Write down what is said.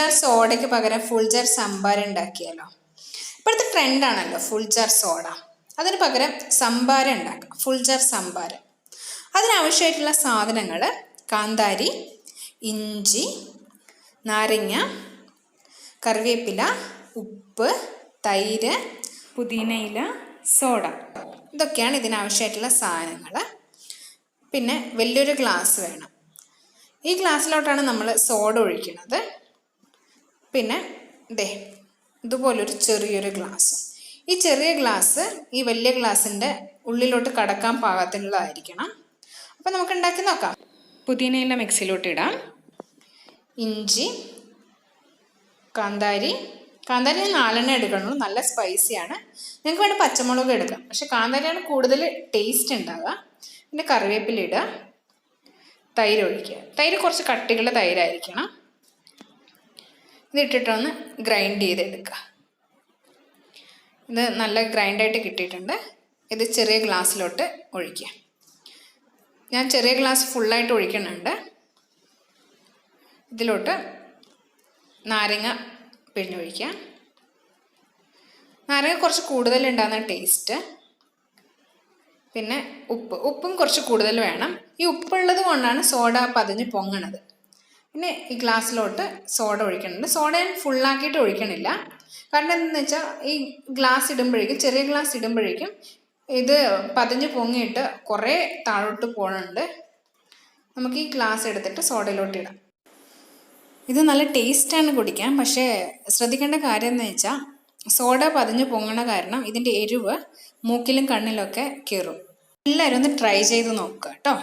Jar സോഡയ്ക്ക് പകരം full jar സംഭാരം ഉണ്ടാക്കിയാലോ? ഇപ്പോഴത്തെ ട്രെൻഡാണല്ലോ ഫുൾ ജാർ സോഡ. അതിന് പകരം സംഭാരം ഉണ്ടാക്കാം, ഫുൾ ജാർ സംഭാരം. അതിനാവശ്യമായിട്ടുള്ള സാധനങ്ങൾ: കാന്താരി, ഇഞ്ചി, നാരങ്ങ, കറിവേപ്പില, ഉപ്പ്, തൈര്, പുതിനയില, സോഡ. ഇതൊക്കെയാണ് ഇതിനാവശ്യമായിട്ടുള്ള സാധനങ്ങൾ. പിന്നെ വലിയൊരു ഗ്ലാസ് വേണം. ഈ ഗ്ലാസ്സിലോട്ടാണ് നമ്മൾ സോഡ ഒഴിക്കുന്നത്. പിന്നെ ഇതുപോലൊരു ചെറിയൊരു ഗ്ലാസ്. ഈ ചെറിയ ഗ്ലാസ് ഈ വലിയ ഗ്ലാസിൻ്റെ ഉള്ളിലോട്ട് കടക്കാൻ പാകത്തിനുള്ളതായിരിക്കണം. അപ്പം നമുക്ക് ഉണ്ടാക്കി നോക്കാം. പുതിനയില മിക്സിയിലോട്ട് ഇടാം. ഇഞ്ചി, കാന്താരി 4 എടുക്കണം, നല്ല സ്പൈസിയാണ്. നിങ്ങൾക്ക് വേണ്ടി പച്ചമുളക് എടുക്കാം, പക്ഷെ കാന്താരിയാണ് കൂടുതൽ ടേസ്റ്റ് ഉണ്ടാവുക. പിന്നെ കറിവേപ്പില ഇടുക, തൈര് ഒഴിക്കുക. തൈര് കുറച്ച് കട്ടിയുള്ള തൈരായിരിക്കണം. ഇതിട്ടിട്ടൊന്ന് ഗ്രൈൻഡ് ചെയ്തെടുക്കുക. ഇത് നല്ല ഗ്രൈൻഡായിട്ട് കിട്ടിയിട്ടുണ്ട്. ഇത് ചെറിയ ഗ്ലാസ്സിലോട്ട് ഒഴിക്കുക. ഞാൻ ചെറിയ ഗ്ലാസ് ഫുള്ളായിട്ട് ഒഴിക്കുന്നുണ്ട്. ഇതിലോട്ട് നാരങ്ങ പിഴിഞ്ഞൊഴിക്കുക. നാരങ്ങ കുറച്ച് കൂടുതലുണ്ടാകുന്ന ടേസ്റ്റ്. പിന്നെ ഉപ്പും കുറച്ച് കൂടുതൽ വേണം. ഈ ഉപ്പുള്ളത് കൊണ്ടാണ് സോഡ പതിഞ്ഞ് പൊങ്ങണത്. പിന്നെ ഈ ഗ്ലാസ്സിലോട്ട് സോഡ ഒഴിക്കുന്നുണ്ട്. സോഡ ഞാൻ ഫുള്ളാക്കിയിട്ട് ഒഴിക്കണില്ല. കാരണം എന്താണെന്ന് വെച്ചാൽ ഈ ഗ്ലാസ് ഇടുമ്പോഴേക്കും, ചെറിയ ഗ്ലാസ് ഇടുമ്പോഴേക്കും ഇത് പതിഞ്ഞ് പൊങ്ങിയിട്ട് കുറേ താഴോട്ട് പോകുന്നുണ്ട്. നമുക്ക് ഈ ഗ്ലാസ് എടുത്തിട്ട് സോഡയിലോട്ട് ഇടാം. ഇത് നല്ല ടേസ്റ്റാണ് കുടിക്കാൻ. പക്ഷേ ശ്രദ്ധിക്കേണ്ട കാര്യം എന്ന് വെച്ചാൽ സോഡ പതിഞ്ഞ് പൊങ്ങണ കാരണം ഇതിൻ്റെ എരിവ് മൂക്കിലും കണ്ണിലൊക്കെ കയറും. എല്ലാവരും ഒന്ന് ട്രൈ ചെയ്ത് നോക്കുക കേട്ടോ.